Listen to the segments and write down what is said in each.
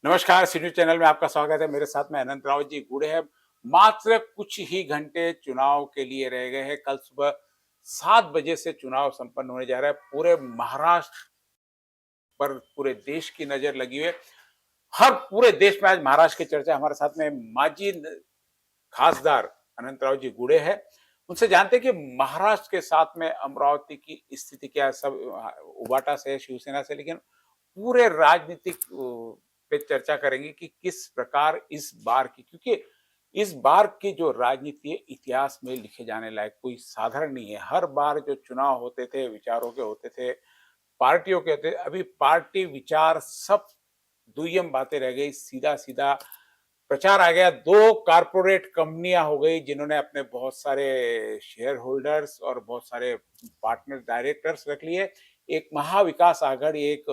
नमस्कार, C news channel में आपका स्वागत है। मेरे साथ में अनंत राव जी जुड़े हैं। मात्र कुछ ही घंटे चुनाव के लिए रह गए हैं। कल सुबह 7 बजे से चुनाव संपन्न होने जा रहा है। पूरे महाराष्ट्र पर पूरे देश की नज़र लगी हुई है। हर पूरे देश में आज महाराष्ट्र की चर्चा। हमारे साथ में माजी खासदार अनंत राव जी जुड़े हैं। उनसे जानते हैं कि महाराष्ट्र के साथ में अमरावती की स्थिति क्या है। सब उबाटा से, शिवसेना से, लेकिन पूरे राजनीतिक पे चर्चा करेंगे कि किस प्रकार इस बार की, क्योंकि इस बार की जो राजनीति है इतिहास में लिखे जाने लायक कोई साधारण नहीं है। हर बार जो चुनाव होते थे विचारों के होते थे, पार्टियों के होते, अभी पार्टी विचार सब दुय्यम बातें रह गई। सीधा सीधा प्रचार आ गया। दो कारपोरेट कंपनियां हो गई जिन्होंने अपने बहुत सारे शेयर होल्डर्स और बहुत सारे पार्टनर डायरेक्टर्स रख लिए। एक महाविकास आघाड़ी एक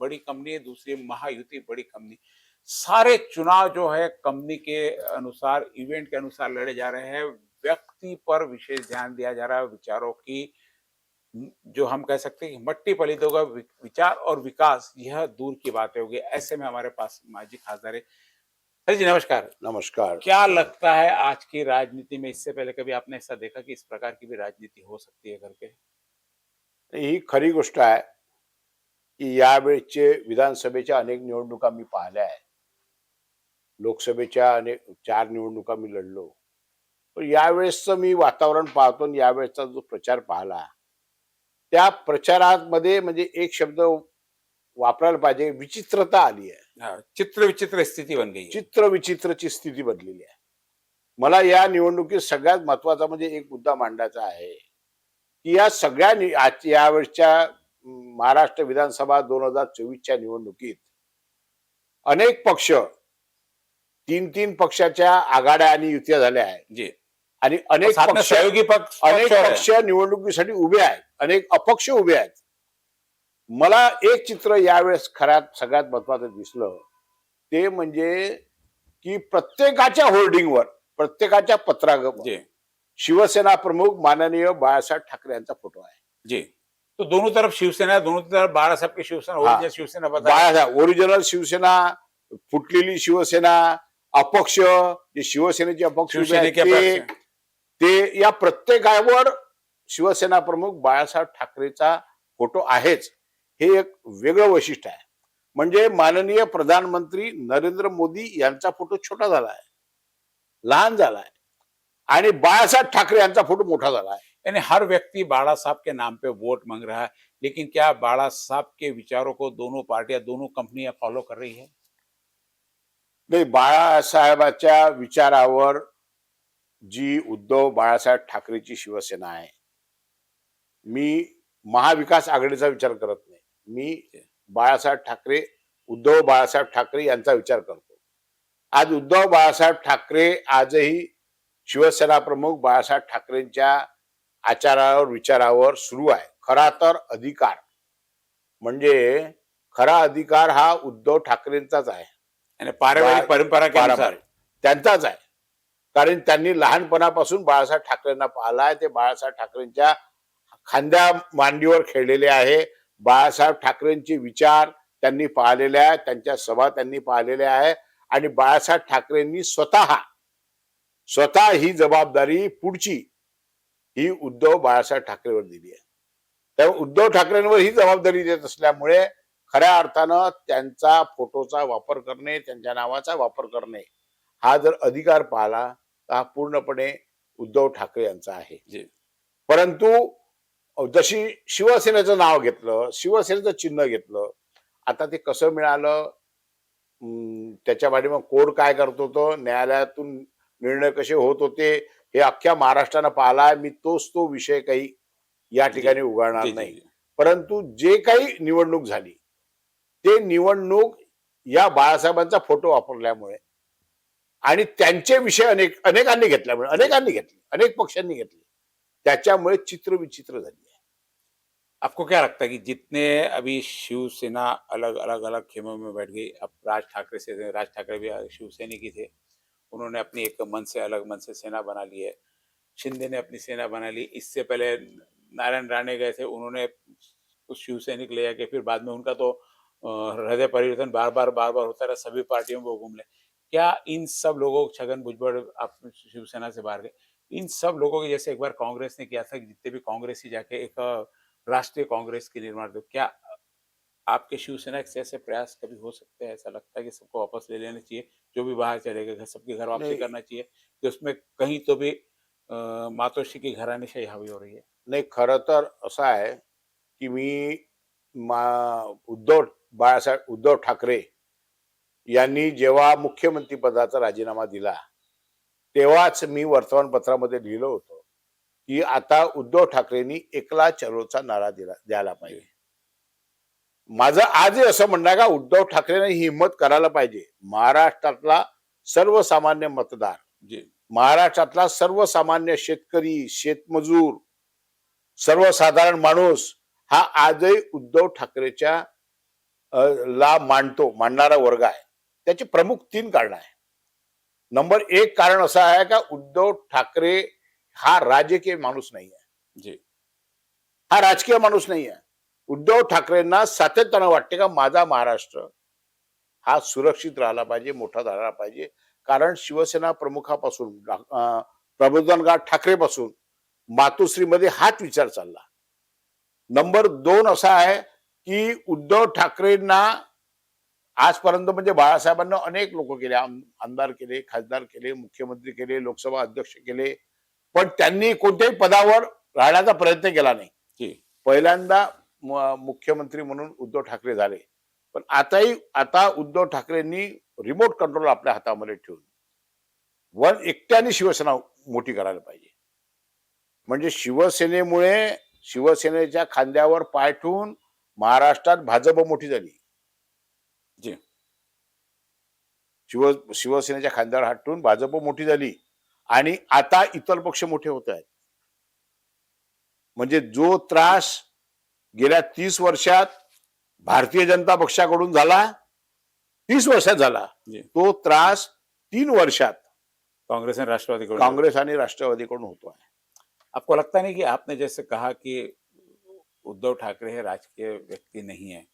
बड़ी कंपनी है, दूसरी महायुति बड़ी कंपनी। सारे चुनाव जो है कंपनी के अनुसार, इवेंट के अनुसार लड़े जा रहे हैं। व्यक्ति पर विशेष ध्यान दिया जा रहा है। विचारों की जो हम कह सकते हैं कि मट्टी पलीत होगा, विचार और विकास यह दूर की बातें होगी। ऐसे में हमारे पास माजी खासदार है। अरे जी नमस्कार। नमस्कार। क्या लगता है आज की राजनीति में, इससे पहले कभी आपने ऐसा देखा कि इस प्रकार की भी राजनीति हो सकती है करके? ही खरी गोष्ट आहे की यावेळेचे विधानसभेच्या अनेक निवडणुका मी पाहिल्या आहेत. लोकसभेच्या अनेक 4 निवडणुका मी लढलो. पण यावेळेसचं मी वातावरण पाहतो आणि यावेळेसचा जो प्रचार पाहिला, त्या प्रचारामध्ये म्हणजे एक शब्द वापरायला पाहिजे, विचित्रता आली आहे. हाँ, चित्र विचित्र स्थिति बन गई है। चित्र विचित्रची स्थिती बनलेली आहे. मला या निवडणुकीत सगळ्यात महत्त्वाचा म्हणजे एक मुद्दा मांडायचा आहे, की या सगळ्या यावेळच्या महाराष्ट्र विधानसभा 2024च्या निवडणुकीत अनेक पक्ष 3-3 पक्षाच्या आघाड्या आणि युत्या झाल्या आहेत जी। आणि और अनेक साथ में पक्ष सहयोगी पक्ष अनेक और पक्ष निवडणुकीसाठी उभे आहेत, अनेक अपक्ष उभे आहेत. मला एक चित्र यावेळेस खऱ्यात सगळ्यात महत्वाचं दिसलं, ते म्हणजे की प्रत्येकाच्या होर्डिंगवर, प्रत्येकाच्या पत्रावर जी शिवसेना प्रमुख माननीय बाळासाहेब ठाकरे यांचा फोटो आहे. जी। तो दोनों तरफ शिवसेना है, दोनों तरफ बाळा साहब की शिवसेना, हा, ओरिजिनल शिवसेना बता बाळासाहेब ओरिजिनल शिवसेना, फुटलेली शिवसेना, अपक्ष, जे शिवसेनेचे अपक्ष उभे शिवसेना आहेत के अपक्ष ते या प्रत्येकावर शिवसेना प्रमुख बाळासाहेब ठाकरेचा फोटो आहेच. हे एक वेगळं वैशिष्ट्य आहे. म्हणजे माननीय प्रधानमंत्री नरेंद्र मोदी यांचा फोटो छोटा झालाय, लहान झालाय आणि बाळासाहेब ठाकरे यांचा फोटो मोठा झालाय. यानी हर व्यक्ति बाड़ा साहब के नाम पे वोट मांग रहा है, लेकिन क्या बाड़ा साहब के विचारों को दोनों पार्टियां, दोनों कंपनियां फॉलो कर रही है? नाही, बाळासाहेबांच्या विचारावर जी उद्धव बाळासाहेब ठाकरेची शिवसेना आहे, मी महाविकास आघाडीचा विचार करत नाही. मी बाळासाहेब ठाकरे, उद्धव बाळासाहेब ठाकरे यांचा विचार करतो. आज उद्धव बाळासाहेब ठाकरे आजही शिवसेना प्रमुख बाळासाहेब ठाकरेंच्या आचारावर, विचारावर सुरू आहे. खरा तर अधिकार म्हणजे खरा अधिकार हा उद्धव ठाकरेंचाच आहे, यानी पारिवारिक परंपरा के अनुसार पारंपरिक त्यांचाच आहे. कारण त्यांनी लहानपणापासून बाळासाहेब ठाकरेंना पाहिलाय. ते बाळासाहेब ठाकरेंच्या खांद्या मांडीवर खेळलेले आहे. बाळासाहेब ठाकरेंचे विचार त्यांनी पाहिलेले आहेत, त्यांच्या सभा त्यांनी पाहिलेल्या आहे आणि बाळासाहेब ठाकरेंनी स्वतः ही जबाबदारी पुढची ही उद्धव बाळासाहेब ठाकरेवर दिली आहे. त्यामुळे उद्धव ठाकरेंवर ही जबाबदारी देत असल्यामुळे खऱ्या अर्थानं त्यांचा फोटोचा वापर करणे, त्यांच्या नावाचा वापर करणे, हा जर अधिकार पाहिला तर हा पूर्णपणे उद्धव ठाकरे यांचा आहे. जी परंतु जशी शिवसेनेचं नाव घेतलं, शिवसेनेचं चिन्ह घेतलं, आता ते कसं मिळालं, त्याच्या पाठीमागे कोड काय करत होतं, न्यायालयातून निर्णय कसे होत होते, हे अख्ख्या महाराष्ट्रानं पाहिलाय. मी तो विषय काही या जी ठिकाणी उघडणार जी जी नाही. जी। परंतु जे काही निवडणूक झाली, ते निवडणूक या बाळासाहेबांचा फोटो वापरल्यामुळे आणि त्यांचे विषय अनेकांनी घेतल्यामुळे, अनेक पक्षांनी घेतले, त्याच्यामुळे चित्र विचित्र झाली आहे. आपको क्या लगता है कि जितने अभी शिवसेना अलग अलग अलग खेमों में बैठ गई, अब राज ठाकरे भी शिवसैनिक ही थे, उन्होंने अपनी एक मन से अलग मन से सेना बना ली है। शिंदे ने अपनी सेना बना ली। इससे पहले नारायण राणे गए थे, उन्होंने कुछ शिवसैनिक ले आके फिर बाद में उनका तो हृदय परिवर्तन बार बार होता रहा, सभी पार्टियों में वो घूम ले। क्या इन सब लोगों, छगन भुजबल आप शिवसेना से बाहर गए, इन सब लोगों के जैसे एक बार कांग्रेस ने किया था कि जितने भी कांग्रेसी जाके एक राष्ट्रीय कांग्रेस की निर्माण दो, क्या आपके शिवसेना के ऐसे प्रयास कभी हो सकते हैं? ऐसा लगता है कि सबको वापस ले लेना चाहिए, जो भी बाहर चले गए, सबके घर वापसी नाही करना चाहिए, कि उसमें कहीं तो भी मातोश्री की घराणेशाही हावी हो रही है? नाही, खरं तर असं आहे, की मी मा उद्धव ठाकरे यांनी जेव्हा मुख्यमंत्री पदाचा राजीनामा दिला, तेव्हाच मी वर्तमानपत्रामध्ये लिहिलं होतं, की आता उद्धव ठाकरेंनी एकला चलोचा नारा द्यायला जी, पाहिजे. माझं आजही असं म्हणणं आहे का उद्धव ठाकरेंनी ही हिंमत करायला पाहिजे. महाराष्ट्रातला सर्वसामान्य मतदार, जी, महाराष्ट्रातला सर्वसामान्य शेतकरी, शेतमजूर, सर्वसाधारण माणूस हा आजही उद्धव ठाकरेच्या ला मानणारा वर्ग आहे. त्याची प्रमुख 3 कारणं आहे. नंबर 1 कारण असं आहे का उद्धव ठाकरे हा राजकीय माणूस नाही आहे. जी, हा राजकीय माणूस नाही आहे. उद्धव ठाकरेंना सातत्यानं वाटते का माझा महाराष्ट्र हा सुरक्षित राहिला पाहिजे, मोठा झाला पाहिजे. कारण शिवसेना प्रमुखापासून प्रबोधनकार ठाकरेपासून मातोश्रीमध्ये हाच विचार चालला. नंबर 2 असा आहे, की उद्धव ठाकरेंना आजपर्यंत म्हणजे बाळासाहेबांना अनेक लोक केले, आमदार केले, खासदार केले, मुख्यमंत्री केले, लोकसभा अध्यक्ष केले, पण त्यांनी कोणत्याही पदावर राहण्याचा प्रयत्न केला नाही. जी, पहिल्यांदा मुख्यमंत्री म्हणून उद्धव ठाकरे झाले. पण आता उद्धव ठाकरेंनी रिमोट कंट्रोल आपल्या हातामध्ये ठेवून एकट्याने शिवसेना मोठी करायला पाहिजे. म्हणजे शिवसेनेच्या खांद्यावर पाय ठेवून महाराष्ट्रात भाजप मोठी झाली. जी, शिवसेनेच्या खांद्यावर हात ठेवून भाजप मोठी झाली आणि आता इतर पक्ष मोठे होत आहेत. म्हणजे जो त्रास गेल्या 30 वर्षात भारतीय जनता पक्षाकडून झाला, 30 वर्षात झाला, जी। तो त्रास 3 वर्षात कांग्रेस और राष्ट्रवादी को काँग्रेस आणि राष्ट्रवादीकडून होतो आहे. आपको लगता नहीं कि आपने जैसे कहा कि उद्धव ठाकरे है राजकीय व्यक्ति नहीं है,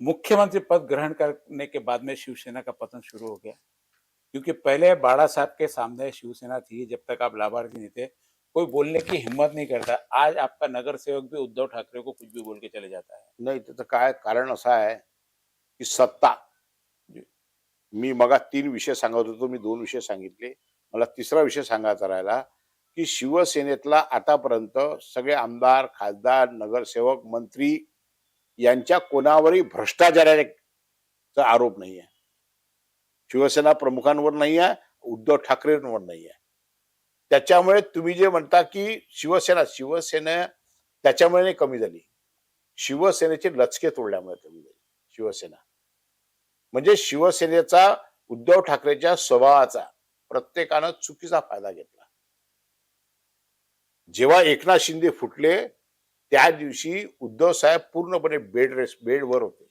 मुख्यमंत्री पद ग्रहण करने के बाद में शिवसेना का पतन शुरू हो गया? क्योंकि पहले बाळा साहब के सामने शिवसेना थी, जब तक आप लाभार्थी नहीं थे, कोई बोलने की हिम्मत नहीं करता। आज आपका नगर सेवक भी उद्धव ठाकरे को कुछ भी बोल के चले जाता है। नाही, त्याचं काय कारण असं आहे की सत्ता. मी मगा 3 विषय सांगत होतो, मी 2 विषय सांगितले. मला तिसरा विषय सांगायचा राहिला की शिवसेनेतला आतापर्यंत सगळे आमदार, खासदार, नगरसेवक, मंत्री यांच्या कोणावरही भ्रष्टाचाराचा आरोप नाही आहे. शिवसेना प्रमुखांवर नाही आहे, उद्धव ठाकरेंवर नाही आहे. त्याच्यामुळे तुम्ही जे म्हणता की शिवसेना त्याच्यामुळे नाही कमी झाली. शिवसेनेचे लचके तोडल्यामुळे कमी झाली शिवसेना. म्हणजे शिवसेनेचा उद्धव ठाकरेच्या स्वभावाचा प्रत्येकानं चुकीचा फायदा घेतला. जेव्हा एकनाथ शिंदे फुटले त्या दिवशी उद्धव साहेब पूर्णपणे बेडवर होते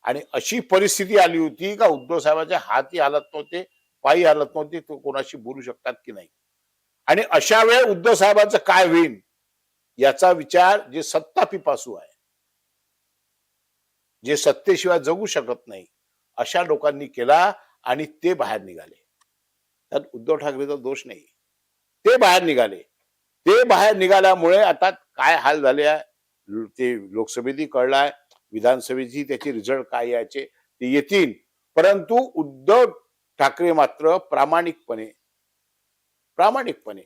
आणि अशी परिस्थिती आली होती का उद्धव साहेबांच्या हाती हालत नव्हते, पायी हालत नव्हते, तो कोणाशी बोलू शकतात की नाही. आणि अशा वेळी उद्धव साहेबांचं काय होईल याचा विचार जे सत्ता पिपासू आहे, जे सत्तेशिवाय जगू शकत नाही, अशा लोकांनी केला आणि ते बाहेर निघाले. त्यात उद्धव ठाकरेचा दोष नाही. ते बाहेर निघाले. ते बाहेर निघाल्यामुळे आता काय हाल झाले आहे ते लोकसभेतही कळलाय, विधानसभेची त्याचे रिझल्ट काय यायचे ते येतील. परंतु उद्धव ठाकरे मात्र प्रामाणिकपणे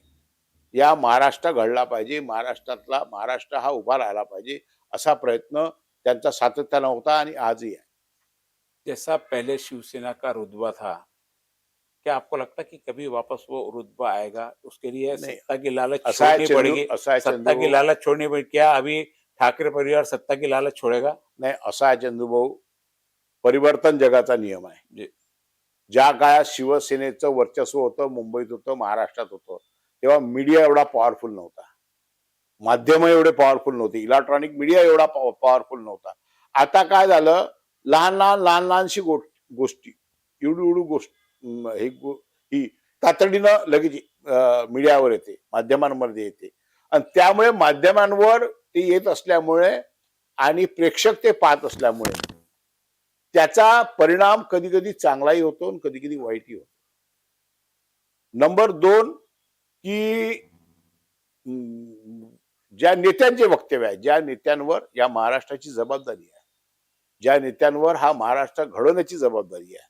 या महाराष्ट्र घडला पाहिजे, महाराष्ट्र हा उभा राहायला पाहिजे असा प्रयत्न त्यांचा सातत्यानं होता आणि आजही आहे. जैसा पहले शिवसेना का रुतबा था, क्या आपको लगता है कि कभी वापस वो रुतबा आएगा? उसके लिए नहीं, सत्ता की लालच असा आहे छोड़नी पड़ेगी। असा आहे सत्ता की चंदू लालच छोड़नी पड़ेगी। क्या अभी ठाकरे परिवार सत्ता की लालच छोड़ेगा? नाही, असा आहे चंदूभाऊ, परिवर्तन जगाचा नियम आहे. जी, ज्या काळात शिवसेनेचं वर्चस्व होतं, मुंबईत होतं, महाराष्ट्रात होतं, तेव्हा मीडिया एवढा पॉवरफुल नव्हता, माध्यम एवढे पॉवरफुल नव्हते, इलेक्ट्रॉनिक मीडिया एवढा पॉवरफुल नव्हता. आता काय झालं, लहानशी गोष्टी एवढी गोष्ट ही तातडीनं लगेच मीडियावर येते, माध्यमांमध्ये येते आणि त्यामुळे माध्यमांवर ते येत असल्यामुळे आणि प्रेक्षक ते पाहत असल्यामुळे त्याचा परिणाम कधी कधी चांगलाही होतो आणि कधी कधी वाईटही होतो. नंबर 2 की ज्या नेत्यांचे वक्तव्य आहे, ज्या नेत्यांवर या महाराष्ट्राची जबाबदारी आहे, ज्या नेत्यांवर हा महाराष्ट्र घडवण्याची जबाबदारी आहे,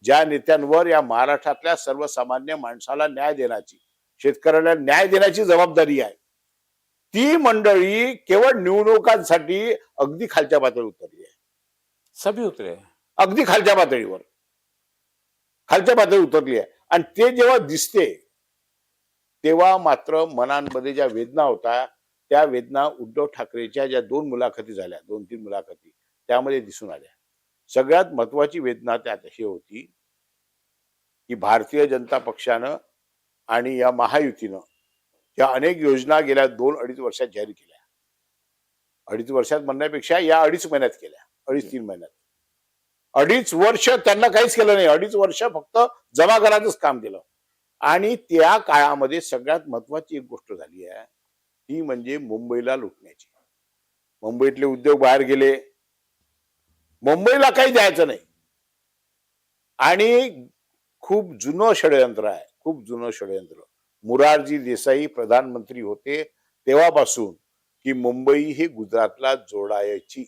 ज्या नेत्यांवर या महाराष्ट्रातल्या सर्वसामान्य माणसाला न्याय देण्याची, शेतकऱ्याला न्याय देण्याची जबाबदारी आहे, ती मंडळी केवळ निवडणुकांसाठी अगदी खालच्या पातळीवर उतरली आहे. सभी उतरे. अगदी खालच्या पातळीवर उतरली आहे. आणि ते जेव्हा दिसते तेव्हा मात्र मनांमध्ये ज्या वेदना होत्या त्या वेदना उद्धव ठाकरेच्या ज्या 2 मुलाखती झाल्या, 2-3 मुलाखती त्यामध्ये दिसून आल्या. सगळ्यात महत्वाची वेदना त्यात अशी होती की भारतीय जनता पक्षानं आणि या महायुतीनं या अनेक योजना गेल्या 2-2.5 वर्षात जाहीर केल्या. 2.5 वर्षात म्हणण्यापेक्षा या 2.5 महिन्यात केल्या, 2.5-3 महिन्यात. 2.5 वर्ष त्यांना काहीच केलं नाही. 2.5 वर्ष फक्त जमा करायचंच काम केलं. आणि त्या काळामध्ये सगळ्यात महत्वाची एक गोष्ट झाली आहे ती म्हणजे मुंबईला लुटण्याची. मुंबईतले उद्योग बाहेर गेले, मुंबईला काही द्यायचं नाही. आणि खूप जुनं षडयंत्र आहे, खूप जुनं षडयंत्र. मोरारजी देसाई प्रधानमंत्री होते तेव्हापासून की मुंबई ही गुजरातला जोडायची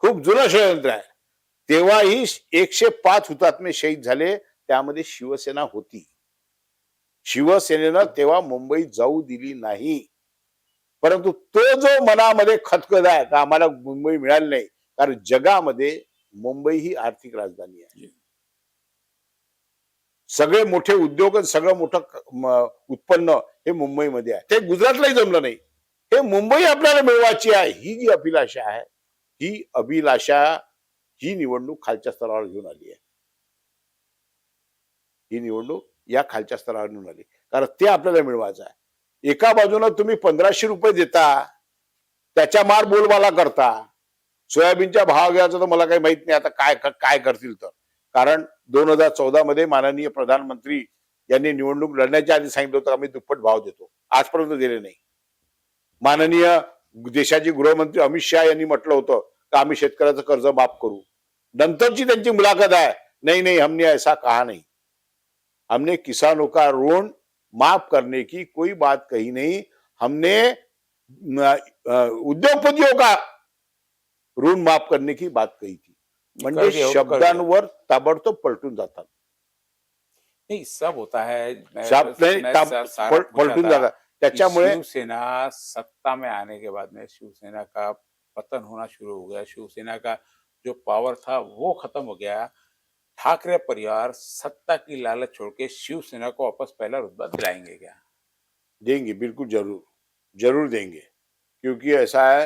खूप जुनं षडयंत्र आहे. तेव्हाही 105 हुतात्मे शहीद झाले, त्यामध्ये शिवसेना होती. शिवसेनेनं तेव्हा मुंबई जाऊ दिली नाही. परंतु तो जो मनामध्ये खदखद आहे का आम्हाला मुंबई मिळाली नाही, कारण जगामध्ये मुंबई ही आर्थिक राजधानी आहे. सगळे मोठे उद्योग आणि सगळं मोठं उत्पन्न हे मुंबईमध्ये आहे. ते गुजरातलाही जमलं नाही. हे मुंबई आपल्याला मिळवायची आहे ही जी अभिलाषा आहे, ही अभिलाषा ही निवडणूक खालच्या स्तरावर घेऊन आली आहे. ही निवडणूक या खालच्या स्तरावर घेऊन आली, कारण ते आपल्याला मिळवायचं आहे. एका बाजूला तुम्ही 1500 रुपये देता, त्याच्या मार बोलबाला करता. सोयाबीनच्या भाव घ्यायचा तर मला काही माहित नाही आता काय काय करतील तर, कारण 2014 मध्ये माननीय प्रधानमंत्री यांनी निवडणूक लढण्याच्या आधी सांगितलं होतं आम्ही दुप्पट भाव देतो. आजपर्यंत दिले नाही. माननीय देशाचे गृहमंत्री अमित शहा यांनी म्हटलं होतं की आम्ही शेतकऱ्याचं कर्ज माफ करू. नंतरची त्यांची मुलाखत आहे, नहीं नहीं हमने ऐसा कहा नहीं, हमने किसानों का ऋण माफ करने की कोई बात कही नहीं, हमने उद्योगपतियों का ऋण माफ करने की बात कही थी. म्हणजे शब्दांवर ताबडतोब पलटून जातात. नहीं सब होता है. पलटून जातात. त्याच्यामुळे शिवसेना सत्ता में आने के बाद में शिवसेना का पतन होना शुरू हो गया. शिवसेना का जो पावर था वो खत्म हो गया. ठाकरे परिवार सत्ता की लालच छोड़ के शिवसेना को वापस पहला रुतबा दिलाएंगे क्या? देंगे, बिल्कुल जरूर जरूर देंगे. क्योंकि ऐसा है,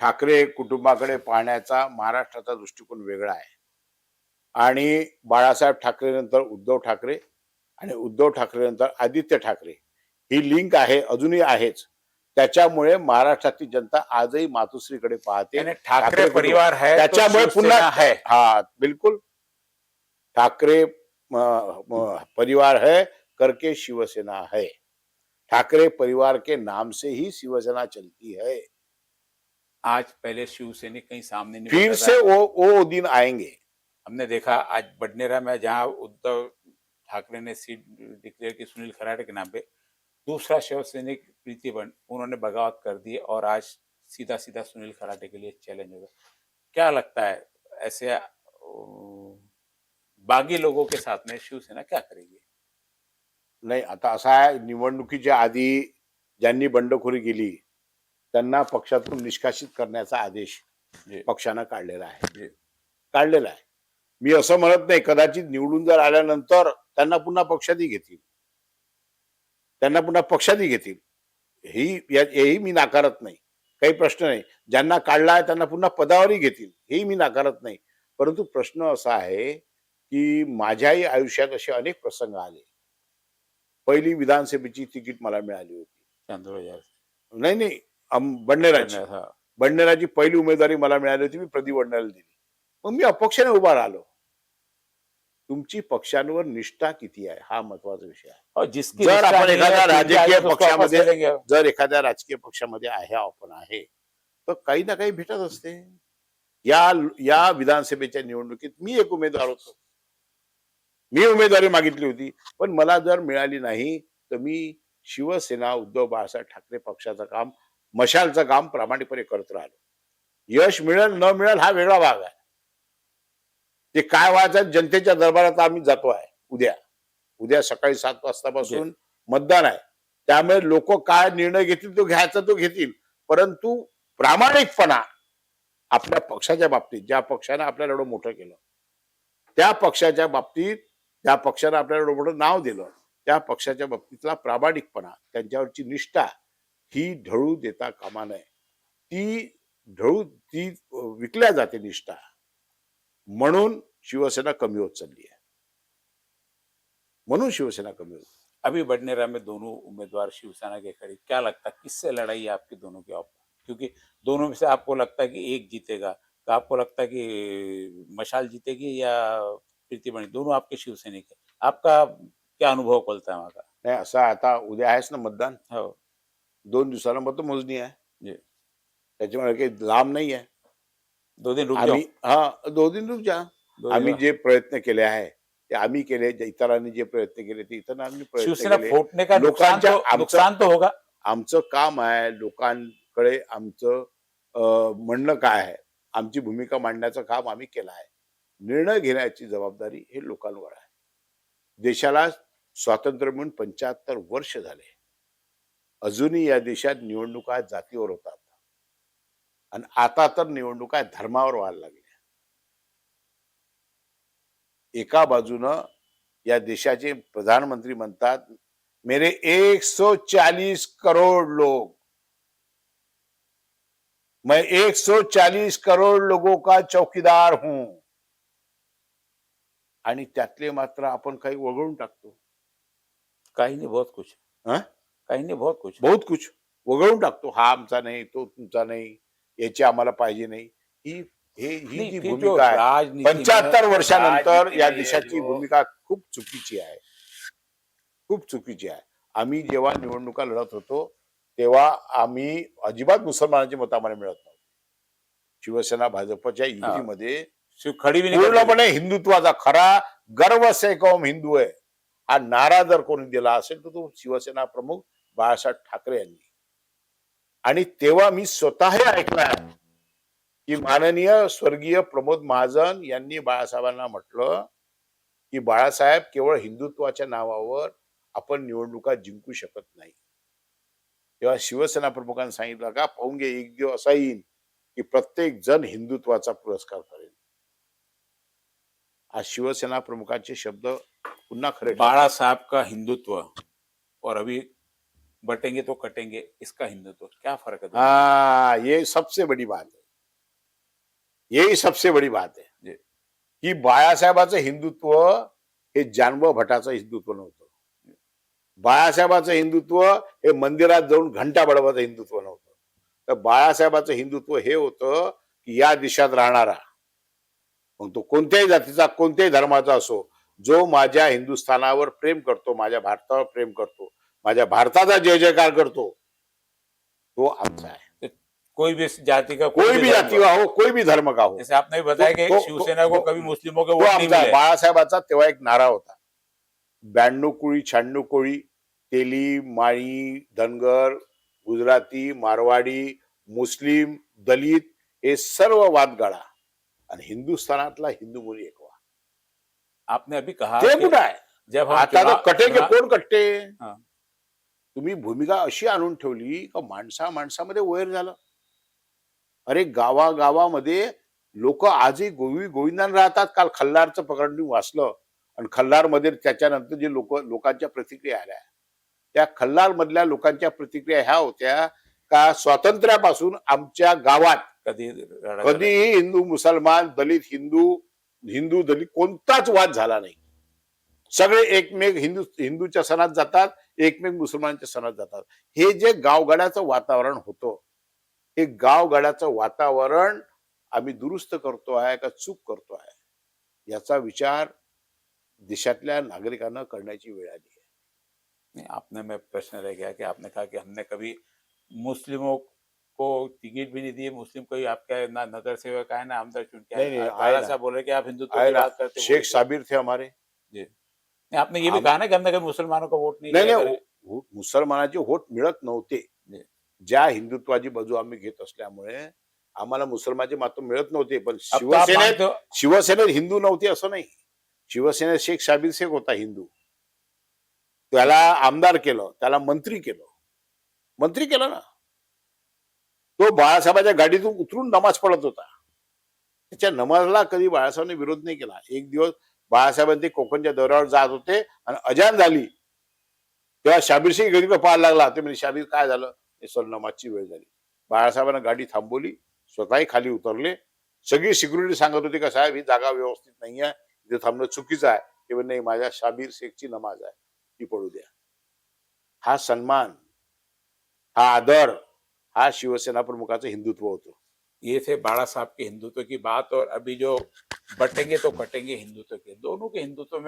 ठाकरे कुटुंबाकडे पाहण्याचा महाराष्ट्राचा दृष्टिकोन वेगळा आहे. आणि बाळासाहेब ठाकरे नंतर उद्धव ठाकरे आणि उद्धव ठाकरे नंतर आदित्य ठाकरे ही लिंक आहे, अजूनही आहेच. त्याच्यामुळे महाराष्ट्रातील जनता आजही मातोश्रीकडे पाहते. ठाकरे परिवार है, त्याच्यामुळे पुन्हा है. हा बिल्कुल ठाकरे परिवार है करके शिवसेना है. ठाकरे परिवार के नाम से ही शिवसेना चलती है. आज पहले शिवसैनिक कहीं सामने नहीं, फिर से वो दिन आएंगे. हमने देखा आज बडनेरा में जहां उद्धव ठाकरे ने सीट डिक्लेयर की सुनील खराटे के नाम पे, दूसरा शिवसैनिक प्रीतिबन उन्होंने बगावत कर दी और आज सीधा सीधा सुनील खराटे के लिए चैलेंज होगा. क्या लगता है ऐसे बागी लोगों के साथ में शिवसेना क्या करेगी? नाही, आता असा आहे, निवडणुकीच्या आधी ज्यांनी बंडखोरी केली त्यांना पक्षातून निष्कासित करण्याचा आदेश पक्षानं काढलेला आहे. मी असं म्हणत नाही, कदाचित निवडून जर आल्यानंतर त्यांना पुन्हा पक्षातही घेतील, हेही मी नाकारत नाही. काही प्रश्न नाही. ज्यांना काढलाय त्यांना पुन्हा पदावरही घेतील, हेही मी नाकारत नाही. परंतु प्रश्न असा आहे की माझ्याही आयुष्यात असे अनेक प्रसंग आले. पहिली विधानसभेची तिकीट मला मिळाली होती. नाही, बडनेराची पहिली उमेदवारी मला मिळाली होती. मी प्रदीप वडनेराला दिली. मग मी अपक्षाने उभा राहिलो. तुमची पक्षांवर निष्ठा किती आहे हा महत्वाचा विषय आहे. जर आपण एखाद्या राजकीय पक्षामध्ये आहे, आपण आहे, तर काही ना काही भेटत असते. या या विधानसभेच्या निवडणुकीत मी एक उमेदवार होतो. मी उमेदवारी मागितली होती. पण मला जर मिळाली नाही, तर मी शिवसेना उद्धव बाळासाहेब ठाकरे पक्षाचं काम, मशालचं काम प्रामाणिकपणे करत राहिलो. यश मिळेल न मिळेल हा वेगळा भाग आहे. ते काय व्हायचं जनतेच्या दरबारात आम्ही जातो आहे उद्या. उद्या सकाळी 7 वाजतापासून मतदान आहे. त्यामुळे लोक काय निर्णय घेतील तो घ्यायचा तो घेतील. परंतु प्रामाणिकपणा आपल्या पक्षाच्या बाबतीत, ज्या पक्षाने आपल्याला एवढं मोठं केलं, त्या पक्षाच्या बाबतीत, त्या पक्षाने आपल्याला एवढं मोठं नाव दिलं, त्या पक्षाच्या बाबतीतला प्रामाणिकपणा, त्यांच्यावरची निष्ठा ही ढळू देता कामा नये. ती विकल्या जाते निष्ठा. म्हणून शिवसेना कमी होत चालली आहे. म्हणून शिवसेना कमी होत. अभी बडनेरा में दोनों उम्मीदवार शिवसेना के खड़े, क्या लगता है किससे लड़ाई है आपकी दोनों की? आप क्योंकि दोनों में से आपको लगता है कि एक जीतेगा, तो आपको लगता है कि मशाल जीतेगी या प्रीति बनी, दोनों आपके शिवसैनिक है, आपका क्या अनुभव बोलता है वहाँ का? नाही असं आता उद्या आहेच ना मतदान. हो 2 दिवसाला मतमोजणी आहे. जी, त्याच्यामुळे काही लांब नाही आहे. 2 दिन रुक जाओ. आम्ही 2 दिन रुक जा. 2 आम्ही दिन जे प्रयत्न केले आहे ते आम्ही केले. इतरांनी जे प्रयत्न केले ते इतरांनी प्रयत्न शिवसेना केले. फूटने का लोकांच्या नुकसान तो होगा. आमचं काम आहे लोकांकडे आमचं म्हणणं काय आहे, आमची भूमिका मांडण्याचं काम आम्ही केलं आहे. निर्णय घेण्याची जबाबदारी हे लोकांवर आहे. देशाला स्वातंत्र्य मिळून 75 वर्ष झाले. अजूनही या देशात निवडणुका जातीवर होतात आणि आता तर निवडणुका धर्मावर व्हायला लागल्या. एका बाजूनं या देशाचे प्रधानमंत्री म्हणतात, मेरे 140 करोड़ लोग, मैं 140 करोड़ लोगों का चौकीदार हूं. आणि त्यातले मात्र आपण काही वगळून टाकतो. काही नाही बहुत कुछ, हं? काही नाही बहुत कुछ. बहुत कुछ वगळून टाकतो. हा आमचा नाही, तो तुमचा नाही, याची आम्हाला पाहिजे नाही. ही नहीं, जी फिर जो भूमिका आहे, राजनीति में 75 वर्षानंतर राजनीति या में देशाची जो भूमिका खूप चुकीची आहे. खूप चुकीची आहे. आम्ही जेव्हा निवडणुका लढत होतो, तेव्हा आम्ही अजिबात मुसलमानांची मतं आम्हाला मिळत नव्हती. शिवसेना भाजपच्या युतीमध्ये खड़ी भी नहीं करते. पूर्णपणे हिंदुत्वाचा खरा गर्व से कौम हिंदू आहे हा नारा जर कोणी दिला असेल तर तो शिवसेना प्रमुख बाळासाहेब ठाकरे यांनी. आणि तेव्हा मी स्वतः हे ऐकलं की माननीय स्वर्गीय प्रमोद महाजन यांनी बाळासाहेबांना म्हटलं की बाळासाहेब, केवळ हिंदुत्वाच्या नावावर आपण निवडणुका जिंकू शकत नाही. तेव्हा शिवसेना प्रमुखांनी सांगितलं का पाहून घे, एक दिवस असा येईल की प्रत्येक जण हिंदुत्वाचा पुरस्कार करेल. आज शिवसेना प्रमुखांचे शब्द पुन्हा खरे ठरले. बाळा साहब का हिंदुत्व और अभी बटेंगे तो कटेंगे इसका हिंदुत्व, क्या फर्क है? ये सबसे बड़ी बात है. यही सबसे बड़ी बात है जी. की बाळासाहेबाचं हिंदुत्व हे जानव भटाचं हिंदुत्व नव्हतं. बाळासाहेबाचं हिंदुत्व हे मंदिरात जाऊन घंटा बडवायचं हिंदुत्व नव्हतं. तर बाळासाहेबाचं हिंदुत्व हे होतं की या देशात राहणारा, मग तो कोणत्याही जातीचा कोणत्याही धर्माचा असो, जो माझ्या हिंदुस्थानावर प्रेम करतो, माझ्या भारतावर प्रेम करतो, माझ्या भारताचा जय जयकार करतो, तो आमचा आहे. कोई भी जाति का, कोई भी जाति का हो, कोई भी धर्म का हो. जैसे आपने भी बताया कि शिवसेना को कभी मुस्लिमों के तो वोट नहीं आमचा मिले. बाळासाहेबाचा तेव्हा एक नारा होता, 92 कुळी 96 कोळी, तेली माळी धनगर गुजराती मारवाडी मुस्लिम दलित हे सर्व वाद गाळा आणि हिंदुस्थानातला हिंदू मुली एक व्हा. आपने अभी कहा ते कि कुठं आहे? जब हम आता तर कटेगे चुनाव- कोण कट्टे. हाँ. तुम्ही भूमिका अशी आणून ठेवली का माणसामध्ये वैर झालं. अरे गावागावामध्ये लोक आजही गोविंदान राहतात. काल खल्लारचं प्रकरण वाचलं आणि खल्लारमध्ये त्याच्यानंतर जे लोकांच्या प्रतिक्रिया आल्या, त्या खल्लार मधल्या लोकांच्या प्रतिक्रिया ह्या होत्या का स्वातंत्र्यापासून आमच्या गावात कधीही हिंदू मुसलमान दलित हिंदू दलित कोणताच वाद झाला नाही. सगळे एकमेक हिंदूच्या सणात जातात, एकमेक मुसलमानांच्या सणात जातात. हे जे गावगाड्याचं वातावरण होतं, हे गावगाड्याचं वातावरण आम्ही दुरुस्त करतो आहे का चूक करतो आहे, याचा विचार देशातल्या नागरिकांना करण्याची वेळ आली है. आपने, मैं प्रश्न रह गया कि आपने कहा कि हमने कभी मुस्लिमों आपको टिकट भी नहीं दी, मुस्लिम कोई आपका ना नगर सेवक आए, ना आमदार चुन के नहीं आए। नहीं आए बाला ना, साहब बोल रहे कि आप हिंदुत्व आए की ना, बात करते शेख बोले थे। साबिर थे हमारे। जी। नहीं, आपने ये भी आम कहा ना कि हमने कभी मुसलमानों को वोट नहीं नाही, दिया नाही. करके। मुसलमानाचे वोट मिळत नव्हते. जी। ज्या हिंदुत्वाची बाजू आम्ही घेत असल्यामुळे आम्हाला मुसलमानाचे मतं मिळत नव्हते. पण अब तो आप मानते हो। शिवसेनेत हिंदू नव्हते असं नाही. शिवसेनेत शेख शाबीर शेख होता हिंदू. त्याला आमदार केलं, त्याला मंत्री केलं. मंत्री केलं ना. तो बाळासाहेबांच्या गाडीतून उतरून नमाज पढत होता. त्याच्या नमाजला कधी बाळासाहेबांनी विरोध नाही केला. एक दिवस बाळासाहेबांनी ते कोकणच्या दौऱ्यावर जात होते आणि अजान झाली. तेव्हा शाबीर शेख गरीब पाहायला लागला. ते म्हणजे शाबीर काय झालं? हे सर नमाजची वेळ झाली. बाळासाहेबांना गाडी थांबवली. स्वतःही खाली उतरले. सगळी सिक्युरिटी सांगत होती का साहेब ही जागा व्यवस्थित नाहीये. इथे थांबणं चुकीचं आहे. ते म्हणे नाही माझ्या शाबीर शेखची नमाज आहे. ती पडू द्या. हा सन्मान, हा आदर, हा शिवसेना प्रमुखाचं हिंदुत्व होतं. ये थे बाड़ा साहब के हिंदुत्व की बात। और अभी जो बटेंगे तो कटेंगे हिंदुत्व के, दोनों के हिंदुत्व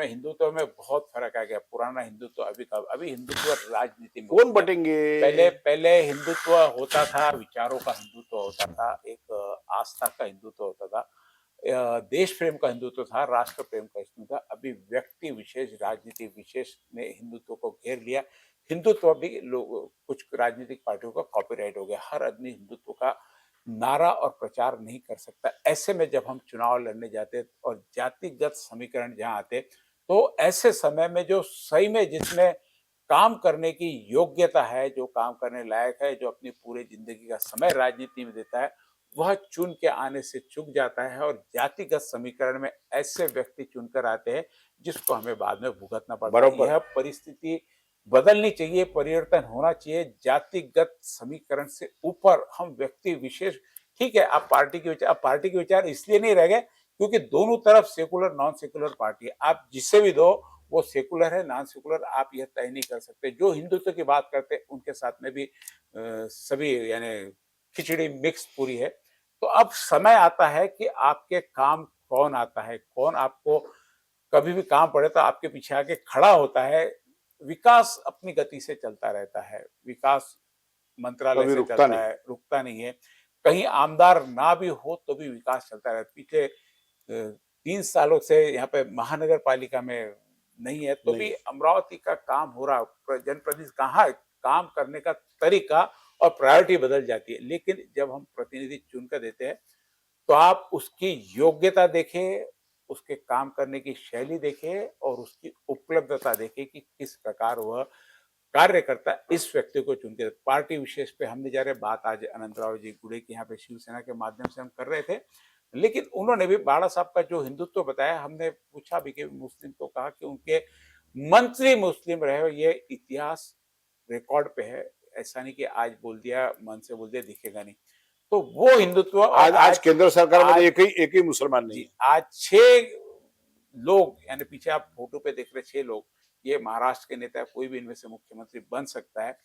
में बहुत फर्क आ गया। पुराना हिंदुत्व अभी का, अभी हिंदुत्व राजनीति में हो कोण गया। बटेंगे? पहले हिंदुत्व होता था, विचारों का हिंदुत्व होता था, एक आस्था का हिंदुत्व होता था, देश प्रेम का हिंदुत्व था, राष्ट्र प्रेम का हिंदुत्व था। अभी व्यक्ति विशेष, राजनीति विशेष ने हिंदुत्व को घेर लिया। हिंदुत्व भी लोग, कुछ राजनीतिक पार्टियों का कॉपीराइट हो गया। हर आदमी हिंदुत्व का नारा और प्रचार नहीं कर सकता। ऐसे में जब हम चुनाव लड़ने जाते और जातिगत समीकरण जहां आते, तो ऐसे समय में जो सही में जिसमें काम करने की योग्यता है, जो काम करने लायक है, जो अपनी पूरी जिंदगी का समय राजनीति में देता है, वह चुन के आने से चूक जाता है। और जातिगत समीकरण में ऐसे व्यक्ति चुनकर आते हैं जिसको हमें बाद में भुगतना पड़ता है। बरोबर. यह परिस्थिति बदलनी चाहिए, परिवर्तन होना चाहिए। जातिगत समीकरण से ऊपर हम व्यक्ति विशेष, ठीक है, आप पार्टी के विचार इसलिए नहीं रह गए क्योंकि दोनों तरफ सेकुलर नॉन सेकुलर पार्टी है। आप जिसे भी दो वो सेकुलर है नॉन सेकुलर, आप यह तय नहीं कर सकते। जो हिंदुत्व की बात करते हैं उनके साथ में भी सभी यानी खिचड़ी मिक्स पूरी है। तो अब समय आता है कि आपके काम कौन आता है, कौन आपको कभी भी काम पड़े तो आपके पीछे आके खड़ा होता है। विकास अपनी गति से चलता रहता है। विकास मंत्रालय कभी से रुकता चलता नहीं. है, रुकता नहीं है। कहीं आमदार ना भी हो तो भी विकास चलता रहता है। पिछले 3 सालों से यहाँ पे महानगर पालिका में नहीं है तो नहीं भी है. अमरावती का काम हो रहा। जनप्रतिनिधि कहाँ है? काम करने का तरीका और प्रायोरिटी बदल जाती है। लेकिन जब हम प्रतिनिधि चुनकर देते हैं तो आप उसकी योग्यता देखें, उसके काम करने की शैली देखें और उसकी उपलब्धता देखें कि किस प्रकार वह कार्य करता है। इस व्यक्ति को चुन के पार्टी विशेष पे हम नहीं जा रहे। बात आज अनंतराव जी गुड़े की यहाँ पे शिवसेना के माध्यम से हम कर रहे थे। लेकिन उन्होंने भी बाड़ा साहब का जो हिंदुत्व बताया, हमने पूछा भी कि मुस्लिम, तो कहा कि उनके मंत्री मुस्लिम रहे हो, ये इतिहास रिकॉर्ड पे है। ऐसा नहीं कि आज बोल दिया, मन से बोल दिया, दिखेगा नहीं। तो वो हिंदुत्व और आज आज केंद्र सरकारमध्ये आज एकही मुसलमान नाही. जी, आज 6 लोग, यानी पीछे आप फोटो पे देख रहे 6 लोग, ये महाराष्ट्र के नेता है, कोई भी इनमें से मुख्यमंत्री बन सकता है।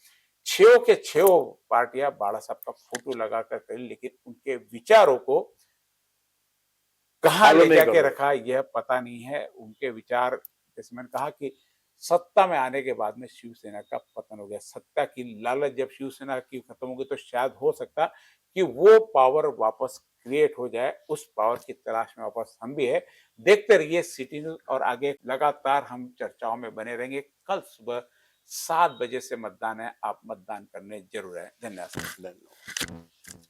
6 के 6 पार्टियां बाड़ा साहब का फोटो लगाकर करी, लेकिन उनके विचारों को कहाँ फॉलो ले नहीं कर जाके रहे. रखा यह पता नहीं है। उनके विचार, जैसे मैंने कहा कि सत्ता में आने के बाद में शिवसेना का पतन हो गया। सत्ता की लालच जब शिवसेना की खत्म होगी तो शायद हो सकता कि वो पावर वापस क्रिएट हो जाए। उस पावर की तलाश में वापस हम भी है। देखते रहिए सिटी न्यूज़ और आगे लगातार हम चर्चाओं में बने रहेंगे। कल सुबह 7 बजे से मतदान है, आप मतदान करने जरूर आए। धन्यवाद। धन्यवाद.